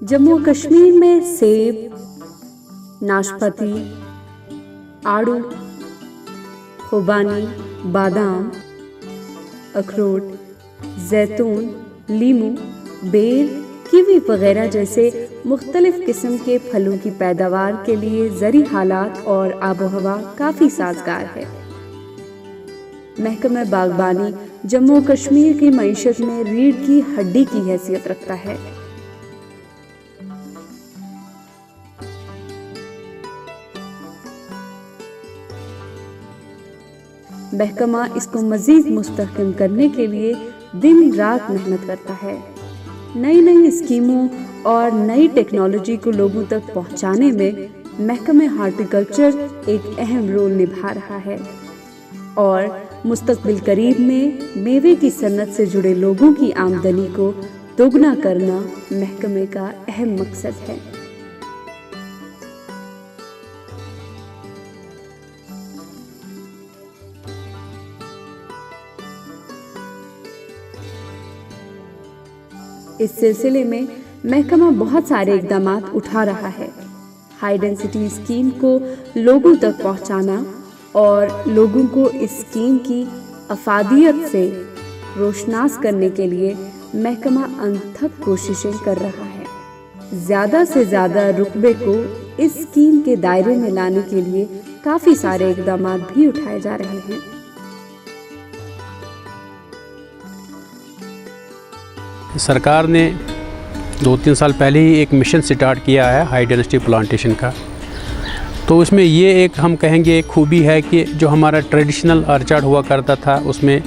जम्मू कश्मीर में सेब, नाशपाती, आड़ू, खुबानी, बादाम, अखरोट, जैतून, लीमू, बेर, कीवी वगैरह जैसे मुख्तलिफ किस्म के फलों की पैदावार के लिए ज़री हालात और आबोहवा काफ़ी साजगार है। महकमा बागबानी जम्मू कश्मीर की मईशत में रीढ़ की हड्डी की हैसियत रखता है। महकमा इसको मजीद मुस्तहकम करने के लिए दिन रात मेहनत करता है। नई नई स्कीमों और नई टेक्नोलॉजी को लोगों तक पहुंचाने में महकमा हार्टिकल्चर एक अहम रोल निभा रहा है और मुस्तकबिल करीब में मेवे की सन्नत से जुड़े लोगों की आमदनी को दोगुना करना महकमे का अहम मकसद है। इस सिलसिले में महकमा बहुत सारे इकदाम उठा रहा है। हाई डेंसिटी स्कीम को लोगों तक पहुंचाना और लोगों को इस स्कीम की अफादियत से रोशनास करने के लिए महकमा अनथक कोशिशें कर रहा है। ज़्यादा से ज़्यादा रुकबे को इस स्कीम के दायरे में लाने के लिए काफ़ी सारे इकदाम भी उठाए जा रहे हैं। सरकार ने 2-3 साल पहले ही एक मिशन स्टार्ट किया है हाई डेंसिटी प्लांटेशन का। तो उसमें ये एक हम कहेंगे एक खूबी है कि जो हमारा ट्रेडिशनल ऑर्चार्ड हुआ करता था उसमें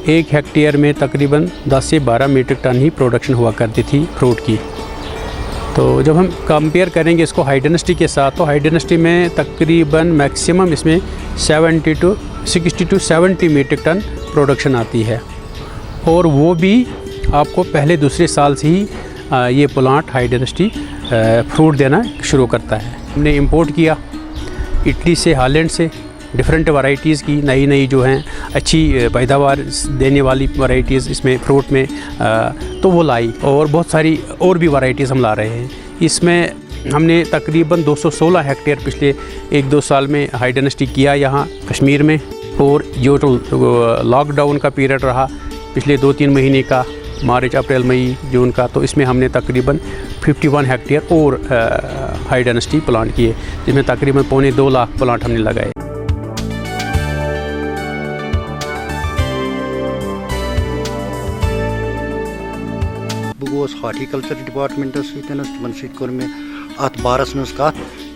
1 हेक्टेयर में तकरीबन 10 से 12 मीट्रिक टन ही प्रोडक्शन हुआ करती थी फ्रूट की। तो जब हम कंपेयर करेंगे इसको हाई डेंसिटी के साथ, तो हाई डेंसिटी में तकरीबन मैक्सिमम इसमें 60 to 70 मीट्रिक टन प्रोडक्शन आती है और वो भी आपको पहले दूसरे साल से ही ये प्लांट हाई डेंसिटी फ्रूट देना शुरू करता है। हमने इंपोर्ट किया इटली से, हालैंड से डिफरेंट वैरायटीज़ की नई जो हैं अच्छी पैदावार देने वाली वैरायटीज़ इसमें फ्रूट में तो वो लाई और बहुत सारी और भी वैरायटीज़ हम ला रहे हैं। इसमें हमने तकरीबन 216 हेक्टेयर पिछले 1-2 साल में हाई डेंसिटी किया यहाँ कश्मीर में। और जो लॉकडाउन का पीरियड रहा पिछले 2-3 महीने का, मार्च, अप्रैल, मई, जून का, तो इसमें हमने तकरीबन 51 हेक्टेयर और हाई डेंसिटी प्लांट किए, जिसमें तकरीबन 2.25 लाख प्लांट हमने लगाए। बह गोस हार्टिकल्चर डिपार्टमेंटस तिमन सर मे अत बारस मज कत,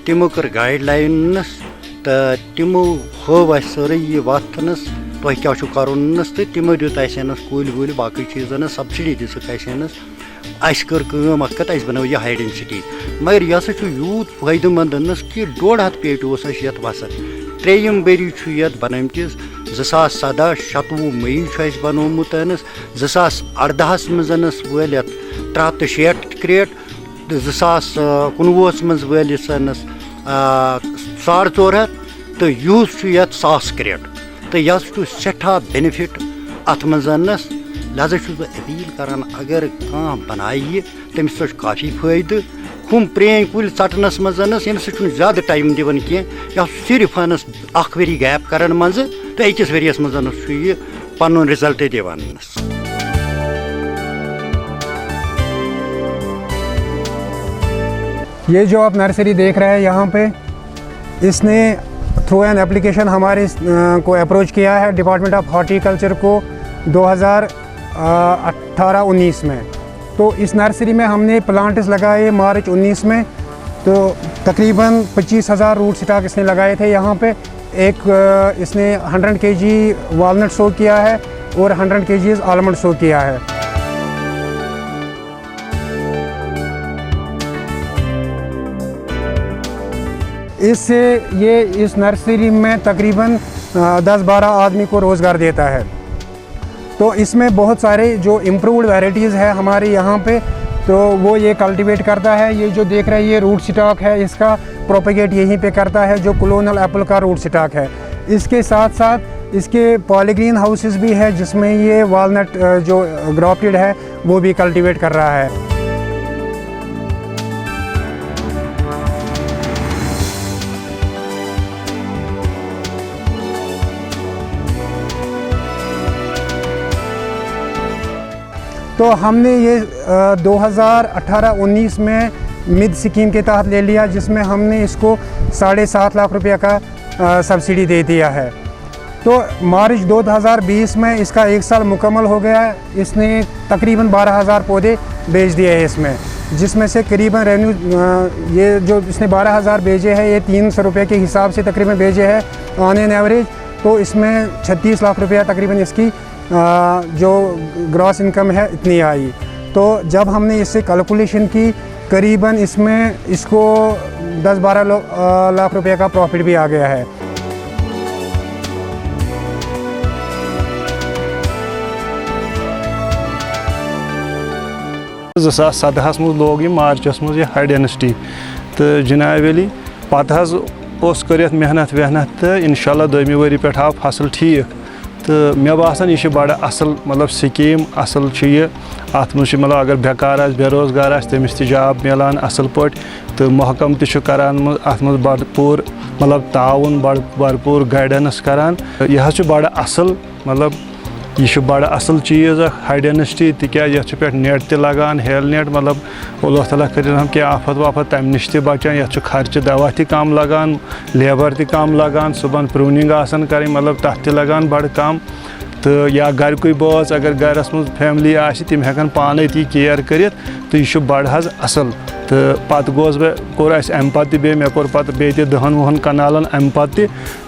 तमो कर गाइडलाइनस तो तमो हव सारे ये वतनस तुह क्या करुनस तो तमो दुत कुल वुल बाकी चीज़न सब्सिडी दिस अस कर अत बनो यह हाई डेंसिटी, मगर यह यूत फायदेमंद कि 1.5 पेट ये वसन। 3 बरी ये बनमतिस 2017-17 मई बनोमुत, 2018 मज वल 306 क्रेट, 2019 मज वल 450 तो यूस 1000 क्रेट। तो यह सठा बेनिफिट अत मजनस, लिहाजा बह अपील करान अगर कह बनाए तमिस काफ़ी फायदे। हम प्रेन कुल षटनस मजनस यम ज़्यादा टाइम दिवन कह सिर्फ अनस 1 वरी गैप करान मज तो 1 वरियस मजनस यह पन रिजल्ट दिवान। ये जो आप नर्सरी देख रहे हैं यहाँ पे, इसने थ्रू एन एप्लीकेशन हमारे को अप्रोच किया है डिपार्टमेंट ऑफ हॉर्टिकल्चर को 2018-19 में। तो इस नर्सरी में हमने प्लांट्स लगाए मार्च 19 में, तो तकरीबन 25,000 रूट स्टॉक इसने लगाए थे यहाँ पे। एक इसने 100 kg वालनट शो किया है और 100 kg आलमंड शो किया है। इससे ये इस नर्सरी में तकरीबन 10-12 आदमी को रोज़गार देता है। तो इसमें बहुत सारे जो इम्प्रूव्ड वैरायटीज़ है हमारे यहाँ पे, तो वो ये कल्टीवेट करता है। ये जो देख रहे हैं ये रूट स्टॉक है, इसका प्रोपेगेट यहीं पे करता है, जो कॉलोनल एप्पल का रूट स्टॉक है। इसके साथ साथ इसके पॉलीग्रीन हाउसेस भी है जिसमें ये वालनट जो ग्राफ्टेड है वो भी कल्टीवेट कर रहा है। तो हमने ये 2018-19 में मिड स्कीम के तहत ले लिया, जिसमें हमने इसको 7.5 लाख रुपये का सब्सिडी दे दिया है। तो मार्च 2020 में इसका 1 साल मुकम्मल हो गया है। इसने तकरीबन 12,000 पौधे बेच दिए हैं इसमें, जिसमें से करीबन रेवेन्यू ये जो इसने 12,000 बेचे हैं ये 300 रुपये के हिसाब से तकरीबन बेचे हैं ऑन एन एवरेज। तो इसमें 36 लाख रुपया तकरीबन इसकी जो ग्रॉस इनकम है इतनी आई। तो जब हमने इससे कैलकुलेशन की करीबन इसमें इसको 10-12 लाख रुपए का प्रॉफिट भी आ गया है। सदहस मज लोग मार्चस मज यह हाई डेंसिटी तो जनाब अली पत कर मेहनत वेहनत तो इंशाल्लाह 2वीं वरी पे आव फसल ठीक। तो मे बासान यह बड़ असल मतलब स्कीम असल अत मज मतलब अगर बेकार बेरोजगार तमिस ति जॉब मिलान असल पट। तो महकम तरान अत मज भरपूर मतलब ताउन भरपूर गाइडेंस करान। यह बड़ असल मतलब यह बड़ असल चीज़ हाई डेंसिटी तिकाज ये पे नेट त लगान हेल नेट मतलब अल्लाह ताला करें हम क्या आफत वाफत तम नश बचान। ये खर्च दवा ति कम लगान लेबर ति कम लगान सुबह प्रूनिंग आसान करें मतलब तथ लगान बड़ कम। तो या घर बोझ अगर घरस मज फैमिली तम हेकन पाने ती केयर कर। तो यह बड़ असल। तो पत गोस बह कोर अम पे मे कोर पत बे 10-20 कनालन अम पे।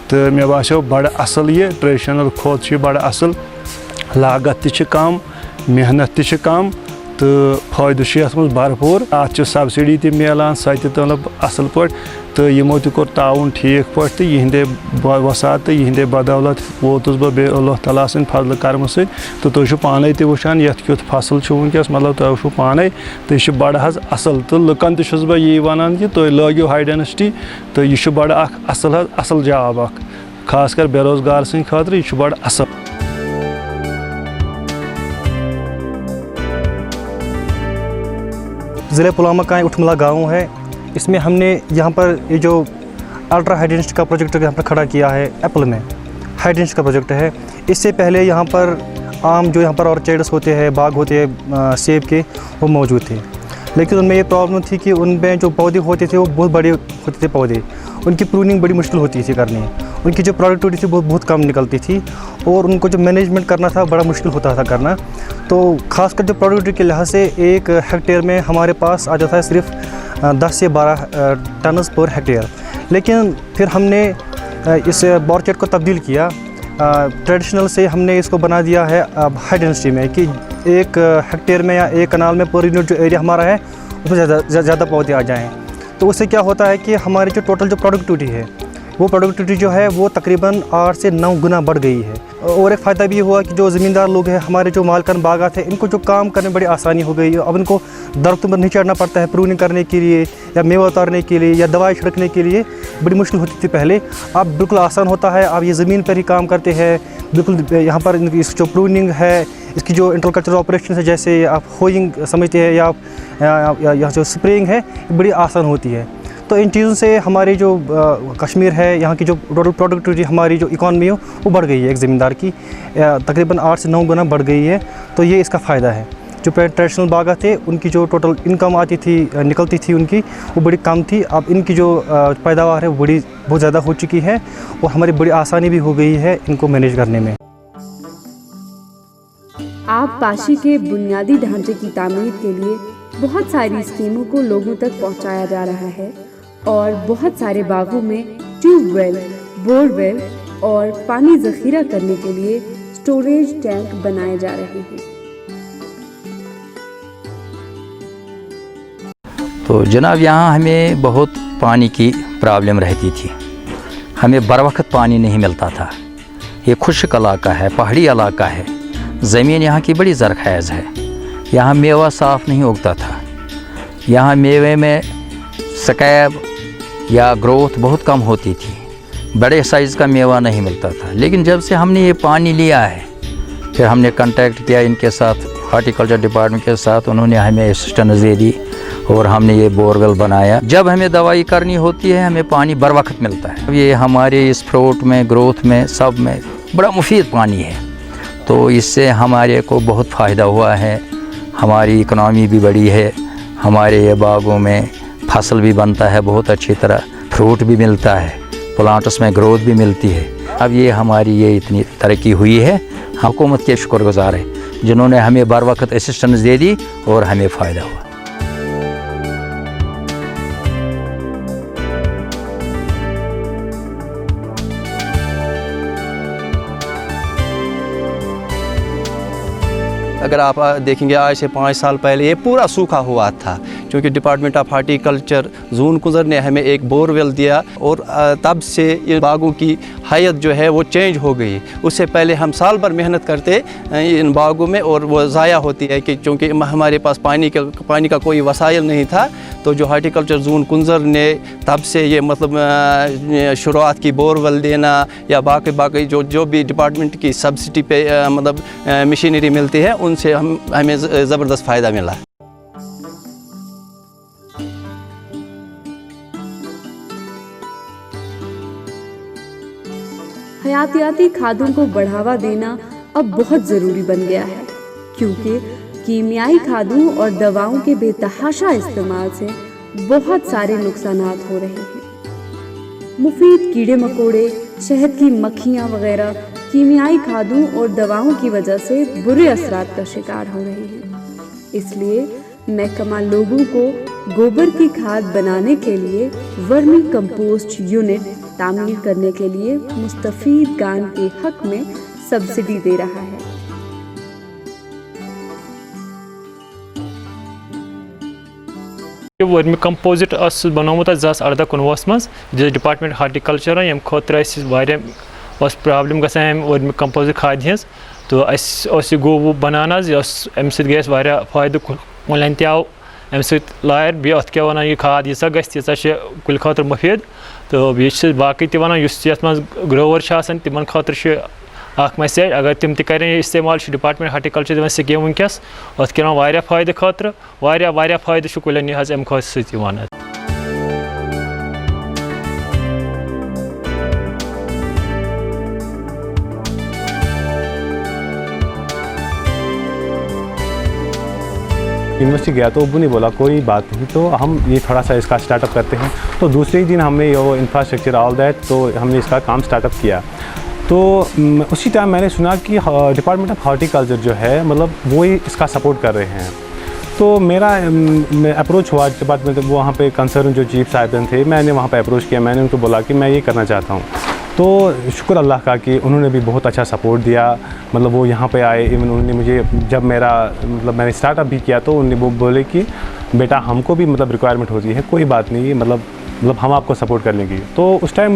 तो मे बासो बड़ असल ये ट्रेडिशनल खोत बड़ असल लागत ति कम मेहनत ति कम। तो फायदे अत मज भरपूर अत सब्सिडी ति मिलान सह मतलब असल पे। तो यमो त कोर ताउन ठीक पे। तो यहंदे वसात यहंदे बदौलत वोतुस बह बे अल्लाह ताला सद फजल करम सद। तो तुम पाने तु वुचान ये क्युत फसल वनकस मतलब तुम वो पाने। तो यह बड़ असल। तो लुकन तुस बह यी वनान कि तुम लगियो हाई डेंसिटी। तो यह बड़ असल जॉब खासकर बेरोजगार सद खतर यह बड़ असल। ज़िले पुलवामा का उठमला गाँव है। इसमें हमने यहाँ पर ये जो अल्ट्रा हाई डेंसिटी का प्रोजेक्ट यहाँ पर खड़ा किया है एप्पल में हाई डेंसिटी का प्रोजेक्ट है। इससे पहले यहाँ पर आम जो यहाँ पर ऑर्चर्ड्स होते हैं बाग होते हैं सेब के वो मौजूद थे, लेकिन उनमें ये प्रॉब्लम थी कि उनमें जो पौधे होते थे वो बहुत बड़े होते थे पौधे। उनकी प्रूनिंग बड़ी मुश्किल होती थी करनी। उनकी जो प्रोडक्टिविटी थी बहुत कम निकलती थी और उनको जो मैनेजमेंट करना था बड़ा मुश्किल होता था करना। तो ख़ासकर जो प्रोडक्टिविटी के लिहाज से 1 हेक्टेयर में हमारे पास आ जाता है सिर्फ 10 से 12 टन पर हेक्टेयर। लेकिन फिर हमने इस बॉर्चर्ड को तब्दील किया। ट्रेडिशनल से हमने इसको बना दिया है हाई डेंसिटी में कि 1 हेक्टेयर में या 1 कनाल में पर यूनिट जो एरिया हमारा है उसमें ज़्यादा पौधे आ जाएँ। तो उससे क्या होता है कि हमारी जो टोटल जो प्रोडक्टिविटी है वो प्रोडक्टिविटी जो है वो तकरीबन 8 से 9 गुना बढ़ गई है। और एक फ़ायदा भी हुआ कि जो ज़मींदार लोग हैं हमारे जो मालकान बागात हैं इनको जो काम करने में बड़ी आसानी हो गई है। अब इनको दरख्तों पर नहीं चढ़ना पड़ता है प्रूनिंग करने के लिए या मेवा उतारने के लिए या दवाई छिड़कने के लिए बड़ी मुश्किल होती थी पहले। अब बिल्कुल आसान होता है। आप ये ज़मीन पर ही काम करते हैं बिल्कुल। यहाँ पर इस जो प्रूनिंग है इसकी जो इंटरकल्चरल ऑपरेशन है जैसे आप होइंग समझते हैं या यहाँ जो स्प्रेइंग है बड़ी आसान होती है। तो इन चीज़ों से हमारी जो कश्मीर है यहाँ की जो टोटल प्रोडक्टिविटी हमारी जो इकॉनमी है वो बढ़ गई है। एक ज़मींदार की तकरीबन 8 से 9 गुना बढ़ गई है। तो ये इसका फ़ायदा है। जो ट्रेडिशनल बागा थे उनकी जो टोटल इनकम आती थी निकलती थी उनकी वो बड़ी कम थी। अब इनकी जो पैदावार है वो बहुत ज़्यादा हो चुकी है और हमारी बड़ी आसानी भी हो गई है इनको मैनेज करने में। आप पाशी के बुनियादी ढांचे की तामीर के लिए बहुत सारी स्कीमों को लोगों तक पहुंचाया जा रहा है और बहुत सारे बागों में ट्यूबवेल, बोरवेल और पानी ज़ख़ीरा करने के लिए स्टोरेज टैंक बनाए जा रहे हैं। तो जनाब यहाँ हमें बहुत पानी की प्रॉब्लम रहती थी। हमें बर वक्त पानी नहीं मिलता था। ये खुश्क इलाका है, पहाड़ी इलाका है। ज़मीन यहाँ की बड़ी ज़रख़ैज़ है। यहाँ मेवा साफ़ नहीं उगता था। यहाँ मेवे में स्कैब या ग्रोथ बहुत कम होती थी। बड़े साइज़ का मेवा नहीं मिलता था। लेकिन जब से हमने ये पानी लिया है, फिर हमने कांटेक्ट किया इनके साथ, हॉर्टिकल्चर डिपार्टमेंट के साथ, उन्होंने हमें असिस्टेंस दे दी और हमने ये बोरवेल बनाया। जब हमें दवाई करनी होती है हमें पानी बर वक्त मिलता है। ये हमारे इस फ्रूट में, ग्रोथ में, सब में बड़ा मुफीद पानी है। तो इससे हमारे को बहुत फ़ायदा हुआ है, हमारी इकनॉमी भी बढ़ी है, हमारे ये बागों में फसल भी बनता है बहुत अच्छी तरह, फ्रूट भी मिलता है, प्लांट्स में ग्रोथ भी मिलती है। अब ये हमारी ये इतनी तरक्की हुई है, हुकूमत के शुक्रगुजार है जिन्होंने हमें बर वक्त असिस्टेंस दे दी और हमें फ़ायदा हुआ। अगर आप देखेंगे आज से 5 साल पहले ये पूरा सूखा हुआ था, क्योंकि डिपार्टमेंट ऑफ हार्टिकल्चर जून कुंजर ने हमें एक बोरवेल दिया और तब से इन बागों की हैयत जो है वो चेंज हो गई। उससे पहले हम साल भर मेहनत करते इन बागों में और वो ज़ाया होती है कि क्योंकि हमारे पास पानी का कोई वसाइल नहीं था। तो जो हार्टिकल्चर जून कुंजर ने तब से ये मतलब शुरुआत की बोरवेल देना या बाकी जो भी डिपार्टमेंट की सब्सिडी पे मतलब मशीनरी मिलती है उनसे हमें ज़बरदस्त फ़ायदा मिला। हयातियाती खादों को बढ़ावा देना अब बहुत ज़रूरी बन गया है, क्योंकि कीमियाई खादों और दवाओं के बेतहाशा इस्तेमाल से बहुत सारे नुकसानात हो रहे हैं। मुफीद कीड़े मकोड़े, शहद की मक्खियाँ वगैरह कीमियाई खादों और दवाओं की वजह से बुरे असरात का शिकार हो रहे हैं। इसलिए महकमा लोगों को गोबर की खाद बनाने के लिए वर्मी कंपोस्ट यूनिट तामीर करने के लिए मुस्तफीद गान के हक में सब्सिडी दे रहा है। वर्मी कंपोजिट बनोमुत 2018-19 मज डिपार्टमेंट हार्टिकल्चर यम खुद प्रॉब्लम गसान वर्मी कंपोजिट खाद हज तो गो बनान अम गई फायद कुलन तव अम लायर बे क्या वन यह खाद यीसा गीसा कुल खुद मुफीद तो बाकी वन मज ग्रोवर तिमन खुद मैसेज अगर तिम तरें इस्तेमाल डिपार्टमेंट हार्टिकल्चर दिवान स्कीम वनकस अत कर फायद खुद फायद कुलन अम खुद सत। यूनिवर्सिटी गया तो अब्बू ने बोला कोई बात नहीं, तो हम ये थोड़ा सा इसका स्टार्टअप करते हैं। तो दूसरे ही दिन हमने ये इंफ्रास्ट्रक्चर ऑल दैट तो हमने इसका काम स्टार्टअप किया। तो उसी टाइम मैंने सुना कि डिपार्टमेंट ऑफ हार्टिकल्चर जो है मतलब वो ही इसका सपोर्ट कर रहे हैं। तो मेरा अप्रोच हुआ डिपार्टमेंट, वहाँ पे कंसर्न जो चीफ साहिबान थे मैंने वहाँ पे अप्रोच किया। मैंने उनको बोला कि मैं ये करना चाहता हूँ। तो शुक्र अल्लाह का कि उन्होंने भी बहुत अच्छा सपोर्ट दिया। मतलब वो यहाँ पे आए, इवन उन्होंने मुझे जब मैंने स्टार्टअप भी किया तो उन्हें वो बोले कि बेटा हमको भी मतलब रिक्वायरमेंट होती है, कोई बात नहीं, मतलब हम आपको सपोर्ट कर लेंगे। तो उस टाइम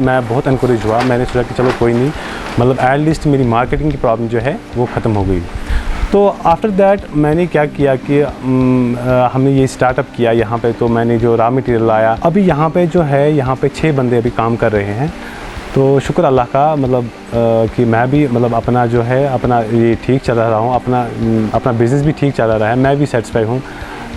मैं बहुत इनकरेज हुआ। मैंने सोचा कि चलो कोई नहीं, मतलब एटलीस्ट मेरी मार्केटिंग की प्रॉब्लम जो है वो ख़त्म हो गई। तो आफ्टर दैट मैंने क्या किया कि हमने ये स्टार्टअप किया यहाँ पे। तो मैंने जो रॉ मटेरियल लाया, अभी यहाँ पे जो है यहाँ पे 6 बंदे अभी काम कर रहे हैं। तो शुक्र अल्लाह का मतलब कि मैं भी मतलब अपना जो है अपना ये ठीक चला रहा हूँ, अपना बिज़नेस भी ठीक चला रहा है, मैं भी सेटिस्फाई हूँ।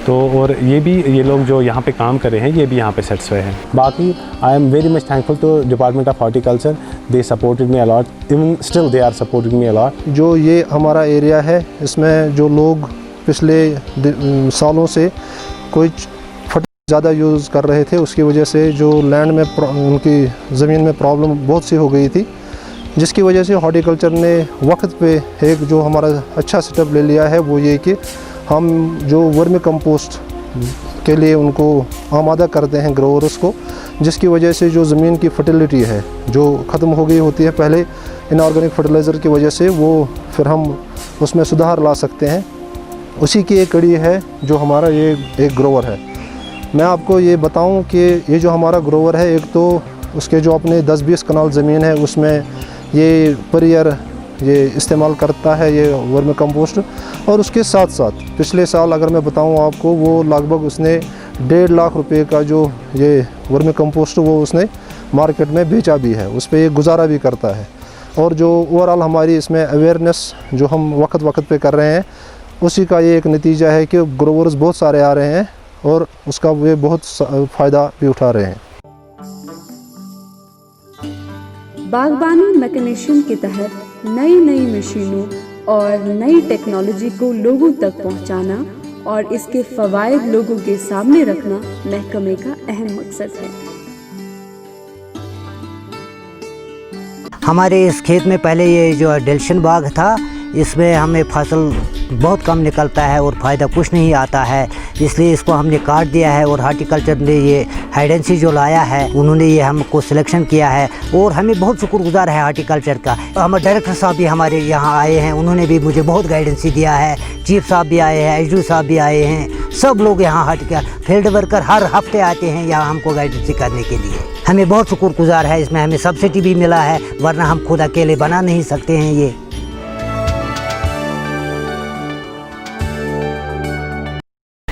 तो और ये लोग जो यहाँ पे काम कर रहे हैं ये भी यहाँ पे सेटिस्फाई हैं। बाकी I am very much thankful to department of horticulture, they supported me a lot, even still they are supporting me a lot. जो ये हमारा एरिया है इसमें जो लोग पिछले सालों से कोई ज़्यादा यूज़ कर रहे थे, उसकी वजह से जो लैंड में उनकी ज़मीन में प्रॉब्लम बहुत सी हो गई थी, जिसकी वजह से हॉर्टिकल्चर ने वक्त पे एक जो हमारा अच्छा सेटअप ले लिया है वो ये कि हम जो वर्मी कंपोस्ट के लिए उनको आमादा करते हैं ग्रोवर्स को, जिसकी वजह से जो ज़मीन की फर्टिलिटी है जो ख़त्म हो गई होती है पहले इनऑर्गेनिक फर्टिलाइज़र की वजह से, वो फिर हम उसमें सुधार ला सकते हैं। उसी की एक कड़ी है जो हमारा ये एक ग्रोवर है। मैं आपको ये बताऊं कि ये जो हमारा ग्रोवर है, एक तो उसके जो अपने 10-20 कनाल ज़मीन है उसमें ये पर ईयर ये इस्तेमाल करता है ये वर्मी कंपोस्ट। और उसके साथ साथ पिछले साल अगर मैं बताऊं आपको, वो लगभग उसने 1.5 लाख रुपए का जो ये वर्मी कंपोस्ट वो उसने मार्केट में बेचा भी है, उस पर ये गुजारा भी करता है। और जो ओवरऑल हमारी इसमें अवेयरनेस जो हम वक्त वक्त पे कर रहे हैं, उसी का ये एक नतीजा है कि ग्रोवर्स बहुत सारे आ रहे हैं और उसका वे बहुत फ़ायदा भी उठा रहे हैं। बागबानी मैकेनाइजेशन के तहत नई नई मशीनों और नई टेक्नोलॉजी को लोगों तक पहुंचाना और इसके फ़वाइद लोगों के सामने रखना महकमे का अहम मकसद है। हमारे इस खेत में पहले ये जो डेल्शन बाग था, इसमें हमें फसल बहुत कम निकलता है और फ़ायदा कुछ नहीं आता है, इसलिए इसको हमने काट दिया है। और हार्टिकल्चर ने ये हाइडेंसी जो लाया है, उन्होंने ये हमको सिलेक्शन किया है और हमें बहुत शुक्रगुजार है हार्टिकल्चर का। हमारे डायरेक्टर साहब भी हमारे यहाँ आए हैं, उन्होंने भी मुझे बहुत गाइडेंसी दिया है। चीफ साहब भी आए हैं, एचडी साहब भी आए हैं, सब लोग यहाँ हार्टिकल्चर फील्ड वर्कर हर हफ्ते आते हैं यहाँ हमको गाइडेंसी करने के लिए। हमें बहुत शुक्रगुजार है, इसमें हमें सब्सिडी भी मिला है, वरना हम खुद अकेले बना नहीं सकते हैं ये।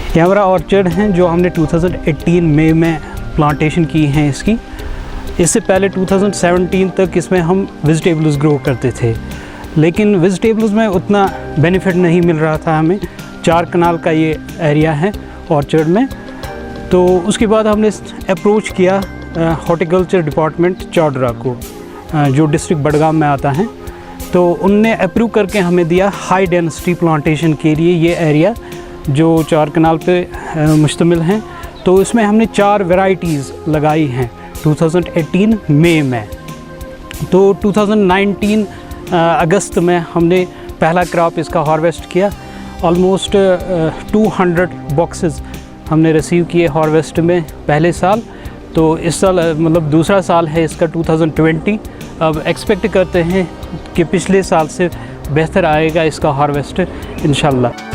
ये हमारा ऑर्चर्ड हैं जो हमने 2018 मई में प्लांटेशन की हैं इसकी। इससे पहले 2017 तक इसमें हम वेजिटेबल्स ग्रो करते थे, लेकिन वेजिटेबल्स में उतना बेनिफिट नहीं मिल रहा था हमें। 4 कनाल का ये एरिया है ऑर्चर्ड में। तो उसके बाद हमने अप्रोच किया हॉर्टिकल्चर डिपार्टमेंट चावड़ा को, जो डिस्ट्रिक्ट बडगाम में आता है। तो उनने अप्रूव करके हमें दिया हाई डेंसिटी प्लांटेशन के लिए ये एरिया जो 4 कनाल पे मुश्तमिल हैं। तो इसमें हमने 4 वैरायटीज़ लगाई हैं 2018 मई में। तो 2019 अगस्त में हमने पहला क्रॉप इसका हार्वेस्ट किया। ऑलमोस्ट 200 बॉक्सेस हमने रिसीव किए हार्वेस्ट में पहले साल। तो इस साल मतलब दूसरा साल है इसका 2020। अब एक्सपेक्ट करते हैं कि पिछले साल से बेहतर आएगा इसका हार्वेस्ट इंशाल्लाह।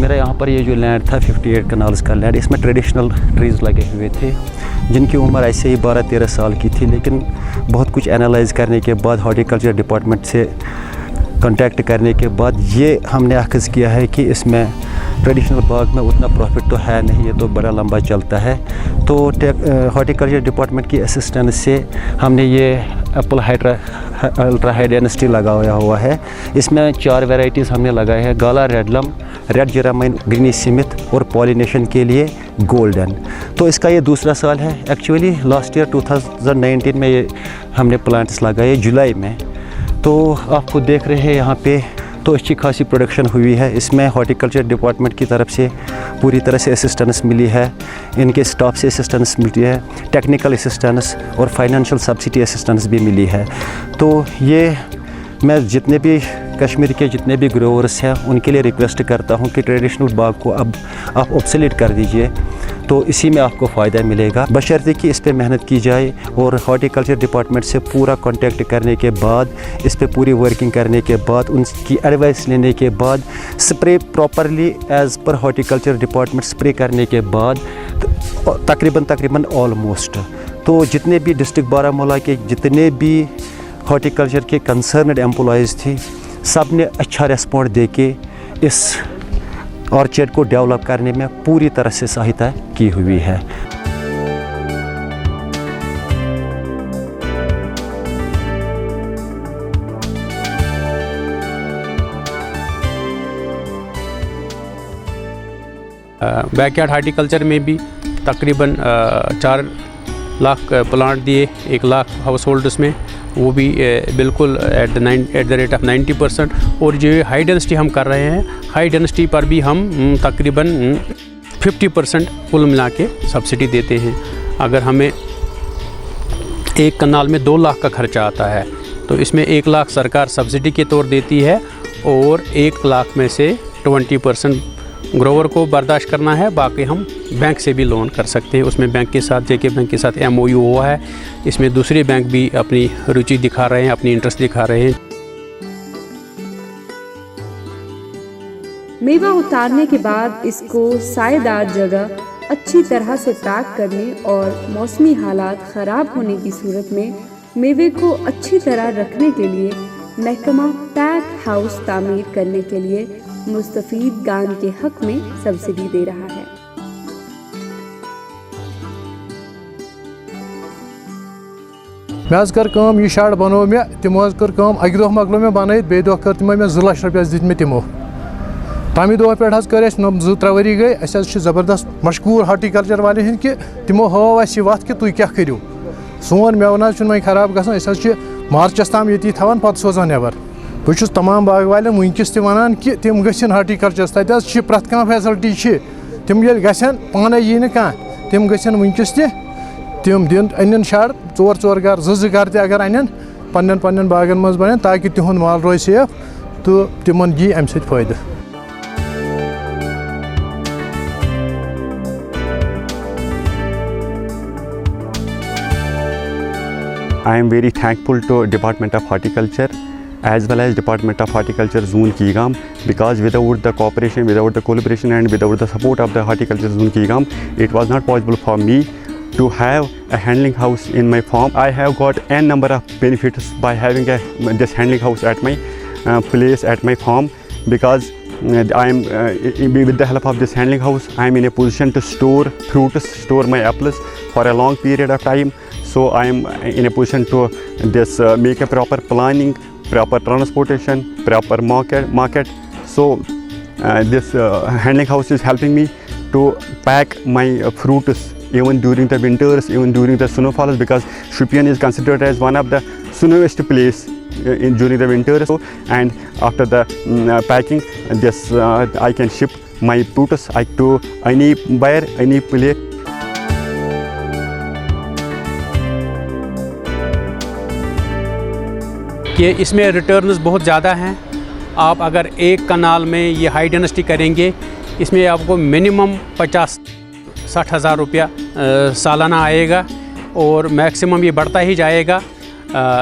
मेरा यहाँ पर ये जो लैंड था 58 कनाल्स का लैंड, इसमें ट्रेडिशनल ट्रीज़ लगे हुए थे जिनकी उम्र ऐसे ही 12-13 साल की थी। लेकिन बहुत कुछ एनालाइज़ करने के बाद, हॉर्टिकल्चर डिपार्टमेंट से कांटेक्ट करने के बाद ये हमने अख़ज़ किया है कि इसमें ट्रेडिशनल बाग में उतना प्रॉफिट तो है नहीं, ये तो बड़ा लंबा चलता है। तो हॉर्टिकल्चर डिपार्टमेंट की असिस्टेंस से हमने ये एप्पल अल्ट्रा हाई डेंसिटी लगाया हुआ है। इसमें 4 वैरायटीज़ हमने लगाए हैं, गाला रेडलम, रेड जेरामाइन, ग्रीनी स्मिथ और पॉलिनेशन के लिए गोल्डन। तो इसका ये दूसरा साल है। एक्चुअली लास्ट ईयर 2019 में ये हमने प्लांट्स लगाए जुलाई में। तो आपको देख रहे हैं यहाँ पे तो अच्छी खासी प्रोडक्शन हुई है। इसमें हॉर्टिकल्चर डिपार्टमेंट की तरफ से पूरी तरह से असिस्टेंस मिली है, इनके स्टाफ से असिस्टेंस मिली है, टेक्निकल असिस्टेंस और फाइनेंशियल सब्सिडी असिस्टेंस भी मिली है। तो ये मैं जितने भी कश्मीर के जितने भी ग्रोवर्स हैं उनके लिए रिक्वेस्ट करता हूं कि ट्रेडिशनल बाग को अब आप ऑब्सोलीट कर दीजिए, तो इसी में आपको फ़ायदा मिलेगा, बशर्ते कि इस पे मेहनत की जाए। और हॉर्टिकल्चर डिपार्टमेंट से पूरा कांटेक्ट करने के बाद, इस पे पूरी वर्किंग करने के बाद, उनकी एडवाइस लेने के बाद, spray properly as per horticulture department spray करने के बाद तकरीबन ऑलमोस्ट तो जितने भी डिस्ट्रिक्ट बारामूला के जितने भी हॉर्टिकल्चर के कंसर्नड एम्प्लॉयज़ थी, सब ने अच्छा रेस्पॉन्ड दे के इस ऑर्चर्ड को डेवलप करने में पूरी तरह से सहायता की हुई है। बैकयार्ड हार्टिकल्चर में भी तकरीबन 4 लाख प्लांट दिए 1 लाख हाउस होल्ड्स में, वो भी बिल्कुल एट द रेट ऑफ 90%। और जो हाई डेंसिटी हम कर रहे हैं, हाई डेंसिटी पर भी हम तकरीबन 50% कुल मिला के सब्सिडी देते हैं। अगर हमें 1 कनाल में 2 लाख का खर्चा आता है तो इसमें 1 लाख सरकार सब्सिडी के तौर देती है और 1 लाख में से 20% ग्रोवर को बर्दाश्त करना है, बाकी हम बैंक से भी लोन कर सकते हैं। उसमें बैंक के साथ जेके बैंक के साथ MOU हुआ है। इसमें दूसरे बैंक भी अपनी रुचि दिखा रहे हैं, अपनी इंटरेस्ट दिखा रहे हैं। मेवा उतारने के बाद इसको सायेदार जगह अच्छी तरह से पैक करने और मौसमी हालात ख़राब होने की सूरत में मेवे को अच्छी तरह रखने के लिए महकमा पैक हाउस तामीर करने के लिए मुस्तफीद गान के हक में सब्सिडी दे रहा है। मे कर काम यह शेड बनो मे तमो कर काम अक दह मकलो मे बन बे दह कर तमो मे 2 लाख रुपये दित मे तमो तमे दह पे 2-3 वरी गई अस ज़बरदस्त मशहूर हार्टिकल्चर वाले हंद कि तमो हाव अस वत कि तुम क्या करो सोन मेव ना वह खराब गसान अस मार्चस ताम ये थवान पत सोजान नबर बहुत तमाम बाग वाले वनकस वन कि तम गन हार्टिकल्चरस तक प्रत कह फैसिलिटी तम ये गन पाने यी न कह तम गन वनकस तम दिन अन शेड 4 घर 2 घर अगर अन पन्न बागन मज बन ताकि तिहुंद माल रोज सेफ तो तिमन यी अमि सत फायदे। I am very thankful to Department of Horticulture as well as Department of Horticulture Zone Kigam, because without the cooperation, without the collaboration and without the support of the Horticulture Zone Kigam, it was not possible for me to have a handling house in my farm. I have got n number of benefits by having this handling house at my place, at my farm, because I am with the help of this handling house, I am in a position to store fruits, store my apples for a long period of time. So I am in a position to make a proper planning, proper transportation, proper market. So this handling house is helping me to pack my fruits even during the winters, even during the snowfalls, because Shupian is considered as one of the snowiest place during the winter. So, and after the packing, this I can ship my fruits to any buyer, any place. कि इसमें returns बहुत ज़्यादा हैं। आप अगर एक कनाल में ये हाई डेंसिटी करेंगे, इसमें आपको मिनिमम 50-60 हज़ार रुपया सालाना आएगा और मैक्सिमम ये बढ़ता ही जाएगा।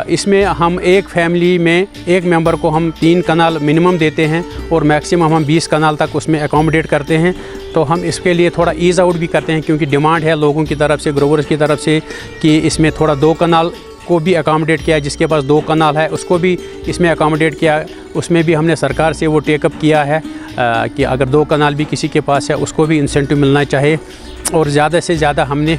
इसमें हम एक फैमिली में एक मेंबर को हम 3 कनाल मिनिमम देते हैं और मैक्सिमम हम 20 कनाल तक उसमें अकोमोडेट करते हैं। तो हम इसके लिए थोड़ा ईज़ आउट भी करते हैं, क्योंकि डिमांड है लोगों की तरफ से, ग्रोवर्स की तरफ से, कि इसमें थोड़ा 2 कनाल को भी अकोमोडेट किया। जिसके पास 2 कनाल है उसको भी इसमें अकोमोडेट किया। उसमें भी हमने सरकार से वो टेकअप किया है कि अगर 2 कनाल भी किसी के पास है उसको भी इंसेंटिव मिलना चाहिए। और ज़्यादा से ज़्यादा हमने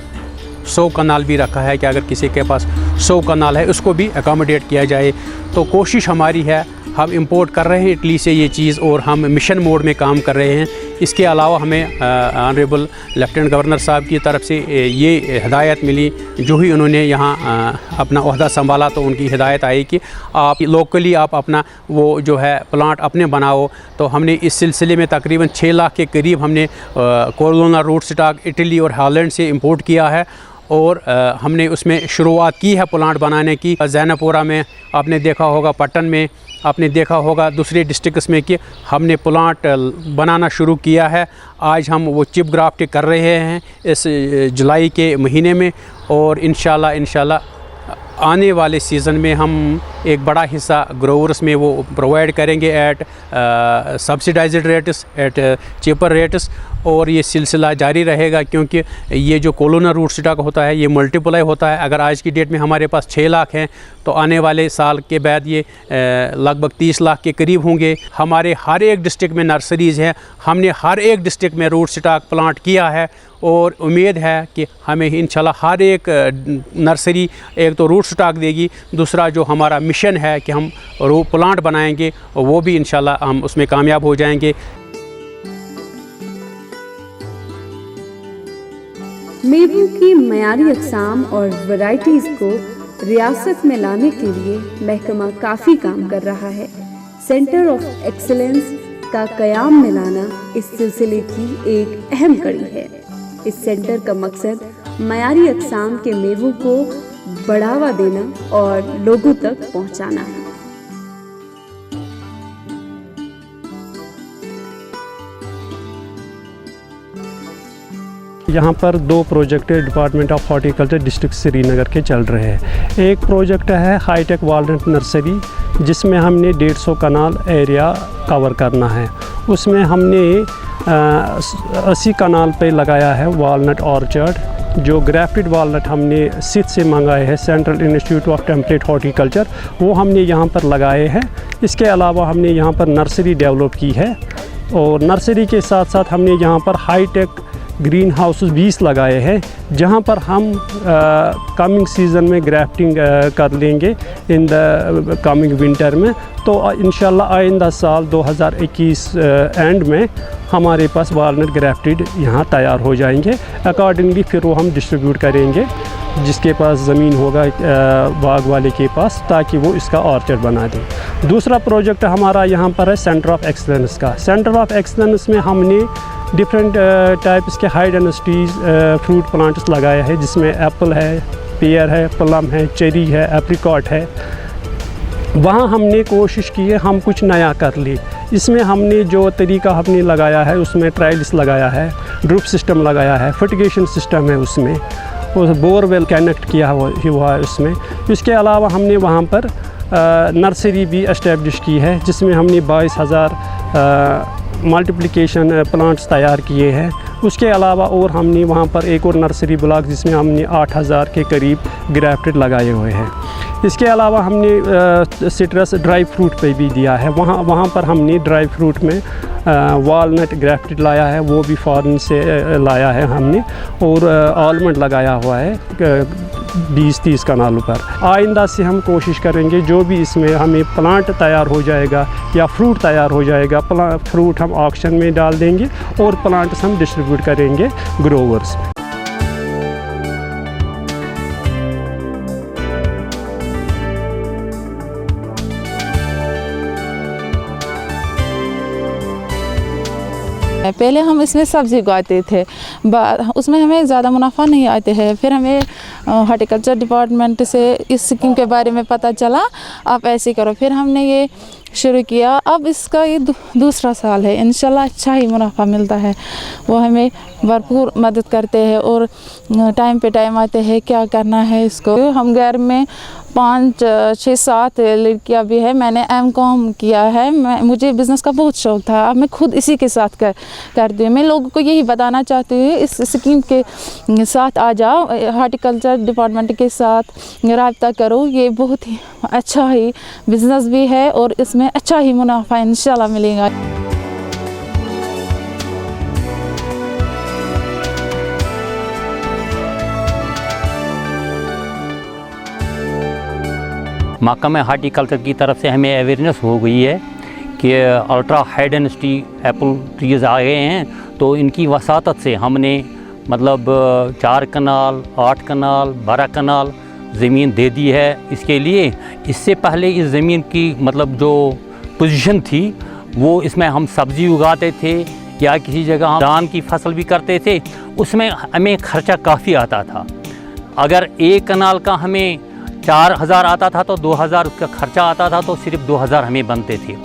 100 कनाल भी रखा है कि अगर किसी के पास 100 कनाल है उसको भी अकोमोडेट किया जाए। तो कोशिश हमारी है, हम इंपोर्ट कर रहे हैं इटली से ये चीज़ और हम मिशन मोड में काम कर रहे हैं। इसके अलावा हमें ऑनरेबल लेफ्टिनेंट गवर्नर साहब की तरफ से ये हिदायत मिली, जो ही उन्होंने यहाँ अपना ओहदा संभाला तो उनकी हिदायत आई कि आप लोकली आप अपना वो जो है प्लांट अपने बनाओ। तो हमने इस सिलसिले में तकरीबन 6 लाख के करीब हमने कोरोना रूट स्टॉक इटली और हॉलैंड से इंपोर्ट किया है और हमने उसमें शुरुआत की है प्लांट बनाने की। जैनपुरा में आपने देखा होगा, पट्टन में आपने देखा होगा, दूसरे डिस्ट्रिक्ट्स में कि हमने प्लांट बनाना शुरू किया है। आज हम वो चिप ग्राफ्ट कर रहे हैं इस जुलाई के महीने में और इंशाल्लाह आने वाले सीज़न में हम एक बड़ा हिस्सा ग्रोवर्स में वो प्रोवाइड करेंगे at subsidised rates, at cheaper rates. और ये सिलसिला जारी रहेगा, क्योंकि ये जो कोरोना रूट स्टॉक होता है ये मल्टीप्लाई होता है। अगर आज की डेट में हमारे पास 6 लाख हैं तो आने वाले साल के बाद ये लगभग 30 लाख के करीब होंगे। हमारे हर एक डिस्ट्रिक्ट में नर्सरीज़ हैं, हमने हर एक डिस्ट्रिक्ट में रूट स्टॉक प्लांट किया है और उम्मीद है कि हमें इंशाल्लाह हर एक नर्सरी एक तो रूट स्टॉक देगी, दूसरा जो हमारा मिशन है कि हम प्लांट बनाएंगे वो भी इंशाल्लाह हम उसमें कामयाब हो जाएंगे। मेवों की मयारी अक़साम और वैरायटीज़ को रियासत में लाने के लिए महकमा काफ़ी काम कर रहा है। सेंटर ऑफ एक्सीलेंस का क़याम में लाना इस सिलसिले की एक अहम कड़ी है। इस सेंटर का मकसद मयारी अक़साम के मेवों को बढ़ावा देना और लोगों तक पहुंचाना है। यहाँ पर 2 project department of horticulture district Srinagar के चल रहे हैं। एक प्रोजेक्ट है हाईटेक वालनट नर्सरी, जिसमें हमने 150 कनाल एरिया कवर करना है। उसमें हमने 80 कनाल पे लगाया है वालनट ऑर्चर्ड जो ग्राफ्टेड वालनट हमने सिद्ध से मंगाए हैं, central institute of temperate horticulture, वो हमने यहाँ पर लगाए हैं। इसके अलावा हमने यहाँ पर नर्सरी डेवलप की है और नर्सरी के साथ साथ हमने यहाँ पर हाईटेक ग्रीन हाउस 20 लगाए हैं, जहाँ पर हम कमिंग सीज़न में ग्राफ्टिंग कर लेंगे इन द कमिंग विंटर में। तो इंशाल्लाह आइंदा साल 2021 एंड में हमारे पास वालनट ग्राफ्टेड यहाँ तैयार हो जाएंगे। अकॉर्डिंगली फिर वो हम डिस्ट्रीब्यूट करेंगे जिसके पास ज़मीन होगा बाग वाले के पास, ताकि वो इसका ऑर्चर्ड बना दे। दूसरा प्रोजेक्ट हमारा यहाँ पर है सेंटर ऑफ एक्सलेंस का। सेंटर ऑफ एक्सलेंस में हमने डिफरेंट टाइप्स के हाई डेंसिटीज़ फ्रूट प्लांट्स लगाए हैं, जिसमें एप्पल है, पेयर है, प्लम है, चेरी है, एप्रिकॉट है। वहाँ हमने कोशिश की है हम कुछ नया कर ले। इसमें हमने जो तरीका हमने लगाया है उसमें ट्रायल्स लगाया है, ड्रिप सिस्टम लगाया है, फर्टिगेशन सिस्टम है उसमें, और बोरवेल कनेक्ट किया हुआ है उसमें। इसके अलावा हमने वहाँ पर नर्सरी भी एस्टेब्लिश की है, जिसमें हमने 22,000 मल्टीप्लिकेशन प्लांट्स तैयार किए हैं। उसके अलावा और हमने वहाँ पर एक और नर्सरी ब्लॉक जिसमें हमने 8,000 के करीब ग्राफ्टेड लगाए हुए हैं। इसके अलावा हमने सिट्रस ड्राई फ्रूट पे भी दिया है। वहाँ पर हमने ड्राई फ्रूट में वालनट ग्राफ्टेड लाया है, वो भी फॉरेन से लाया है हमने, और आलमंड लगाया हुआ है 20-30 कनालों पर। आइंदा से हम कोशिश करेंगे जो भी इसमें हमें प्लांट तैयार हो जाएगा या फ्रूट तैयार हो जाएगा, फ्रूट हम ऑक्शन में डाल देंगे और प्लांट्स हम डिस्ट्रीब्यूट करेंगे ग्रोवर्स। पहले हम इसमें सब्ज़ी उगाते थे, उसमें हमें ज़्यादा मुनाफा नहीं आते हैं। फिर हमें हॉर्टिकल्चर डिपार्टमेंट से इस स्कीम के बारे में पता चला, आप ऐसे करो। फिर हमने ये शुरू किया। अब इसका ये दूसरा साल है, इंशाल्लाह अच्छा ही मुनाफा मिलता है। वो हमें भरपूर मदद करते हैं और टाइम पे टाइम आते हैं क्या करना है इसको। हम घर में 5, 6, 7 लड़कियाँ भी है। मैंने M.Com किया है। मुझे बिज़नेस का बहुत शौक़ था। अब मैं खुद इसी के साथ करती हूँ। मैं लोगों को यही बताना चाहती हूँ, इस स्कीम के साथ आ जाओ, हॉर्टिकल्चर डिपार्टमेंट के साथ राब्ता करो। ये बहुत ही अच्छा ही बिज़नेस भी है और इसमें अच्छा ही मुनाफा इंशाल्लाह मिलेगा। महकमा हार्टिकल्चर की तरफ से हमें अवेयरनेस हो गई है कि ultra high density apple trees आ गए हैं। तो इनकी वसातत से हमने मतलब 4 कनाल, 8 कनाल, 12 कनाल ज़मीन दे दी है इसके लिए। इससे पहले इस ज़मीन की मतलब जो पोजीशन थी वो इसमें हम सब्ज़ी उगाते थे या किसी जगह हम धान की फसल भी करते थे। उसमें हमें खर्चा काफ़ी आता था। अगर 1 कनाल का हमें 4,000 आता था तो 2,000 उसका खर्चा आता था, तो सिर्फ 2,000 हमें बनते थे।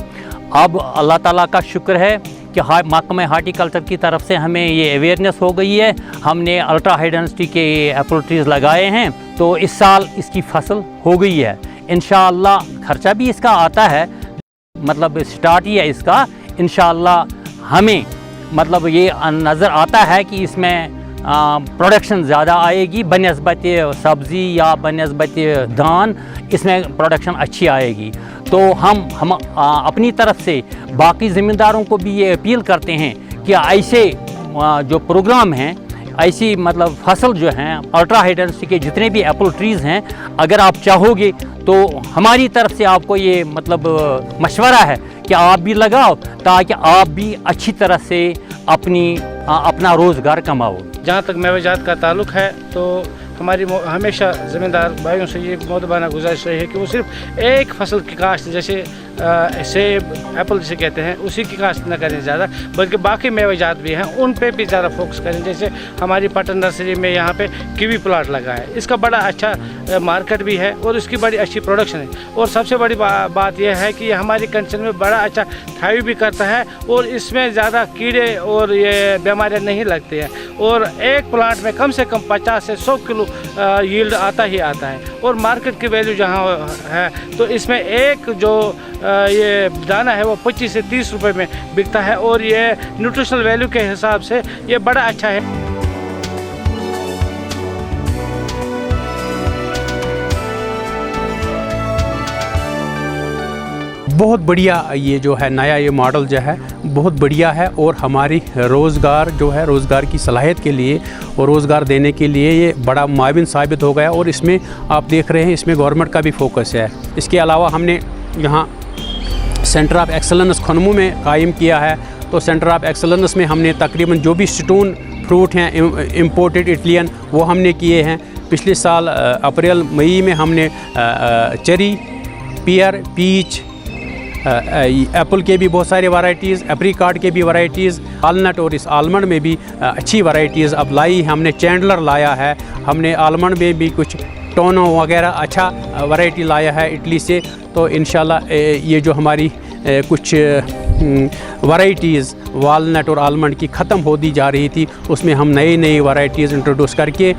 अब अल्लाह ताला का शुक्र है कि महकमा हार्टिकल्चर की तरफ से हमें ये अवेयरनेस हो गई है। हमने अल्ट्रा हाई डेंसिटी के एप्पल ट्रीज़ लगाए हैं, तो इस साल इसकी फसल हो गई है। इंशाअल्लाह खर्चा भी इसका आता है, मतलब स्टार्ट ही है इसका। इंशाअल्लाह हमें मतलब ये नज़र आता है कि इसमें प्रोडक्शन ज़्यादा आएगी बनिस्बत सब्ज़ी या बनिस्बत धान, इसमें प्रोडक्शन अच्छी आएगी। तो हम अपनी तरफ से बाकी ज़मींदारों को भी ये अपील करते हैं कि ऐसे जो प्रोग्राम हैं, ऐसी मतलब फसल जो हैं अल्ट्रा हाई डेंसिटी के जितने भी एप्पल ट्रीज़ हैं, अगर आप चाहोगे तो हमारी तरफ से आपको ये मतलब मशवरा है कि आप भी लगाओ, ताकि आप भी अच्छी तरह से अपना रोज़गार कमाओ। जहाँ तक मेवाजात का ताल्लुक़ है तो हमारी हमेशा ज़मींदार भाइयों से ये मोदबाना गुजारिश रही है कि वो सिर्फ एक फसल की काश्त, जैसे सेब, एप्पल जिसे कहते हैं, उसी की काश्त न करें ज़्यादा, बल्कि बाकी मेवाजात भी हैं उन पे भी ज़्यादा फोकस करें। जैसे हमारी पटन नर्सरी में यहाँ पे कीवी प्लांट लगा है, इसका बड़ा अच्छा मार्केट भी है और इसकी बड़ी अच्छी प्रोडक्शन है। और सबसे बड़ी बात यह है कि ये हमारी कंट्री में बड़ा अच्छा थ्राइव भी करता है और इसमें ज़्यादा कीड़े और ये बीमारियाँ नहीं लगती हैं। और एक प्लांट में कम से कम 50 से 100 किलो यील्ड आता ही आता है। और मार्केट की वैल्यू जहाँ है तो इसमें एक जो ये दाना है वो 25 से 30 रुपए में बिकता है और ये न्यूट्रिशनल वैल्यू के हिसाब से ये बड़ा अच्छा है। बहुत बढ़िया ये जो है नया ये मॉडल जो है बहुत बढ़िया है और हमारी रोज़गार जो है रोज़गार की सलाहियत के लिए और रोज़गार देने के लिए ये बड़ा मुआविन साबित हो गया। और इसमें आप देख रहे हैं इसमें गवर्नमेंट का भी फोकस है। इसके अलावा हमने यहाँ सेंटर ऑफ एक्सलेंस खनमू में कायम किया है। तो सेंटर ऑफ एक्सलेंस में हमने तकरीबन जो भी स्टोन फ्रूट हैं इम्पोर्टेड इटलियन वो हमने किए हैं। पिछले साल अप्रैल मई में हमने चेरी, पियर, पीच, एप्पल के भी बहुत सारी वैरायटीज़, एप्रिकॉट के भी वैरायटीज़, आलनट और इस आलमंड में भी अच्छी वैरायटीज़ अब लाई। हमने चैंडलर लाया है, हमने आलमंड में भी कुछ टोनो वगैरह अच्छा वैरायटी लाया है इटली से। तो इंशाल्लाह ये जो हमारी कुछ वैरायटीज़ वालनट और आलमंड की ख़त्म होती जा रही थी उसमें हम नई वैरायटीज़ इंट्रोड्यूस करके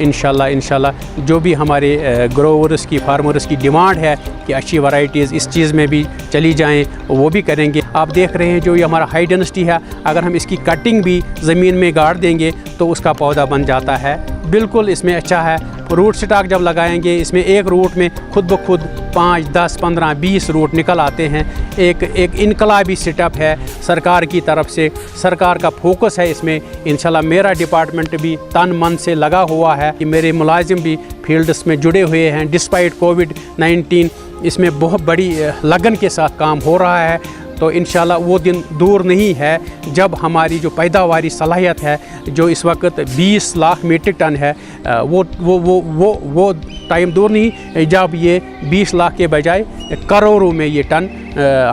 इंशाल्लाह जो भी हमारे ग्रोवर्स की फार्मर्स की डिमांड है कि अच्छी वैरायटीज़ इस चीज़ में भी चली जाएं वो भी करेंगे। आप देख रहे हैं जो ये हमारा हाई डेंसिटी है, अगर हम इसकी कटिंग भी ज़मीन में गाड़ देंगे तो उसका पौधा बन जाता है। बिल्कुल इसमें अच्छा है। रूट स्टॉक जब लगाएंगे इसमें एक रूट में खुद ब खुद 5, 10, 15, 20 रूट निकल आते हैं। एक इनकलाबी सेटअप है सरकार की तरफ से, सरकार का फोकस है इसमें। इंशाल्लाह मेरा डिपार्टमेंट भी तन मन से लगा हुआ है कि मेरे मुलाजिम भी फील्ड्स में जुड़े हुए हैं। डिस्पाइट कोविड-19 इसमें बहुत बड़ी लगन के साथ काम हो रहा है। तो इंशाल्लाह वो दिन दूर नहीं है जब हमारी जो पैदावारी सलाहियत है जो इस वक्त 20 लाख मीट्रिक टन है वो टाइम दूर नहीं जब ये 20 लाख के बजाय करोड़ों में ये टन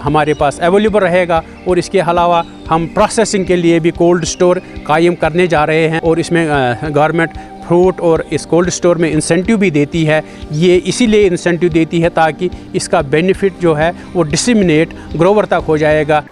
हमारे पास अवेलेबल रहेगा। और इसके अलावा हम प्रोसेसिंग के लिए भी कोल्ड स्टोर कायम करने जा रहे हैं और इसमें गवर्नमेंट फ्रूट और इस कोल्ड स्टोर में इंसेंटिव भी देती है। ये इसीलिए इंसेंटिव देती है ताकि इसका बेनिफिट जो है वो डिसमिनेट ग्रोवर तक हो जाएगा।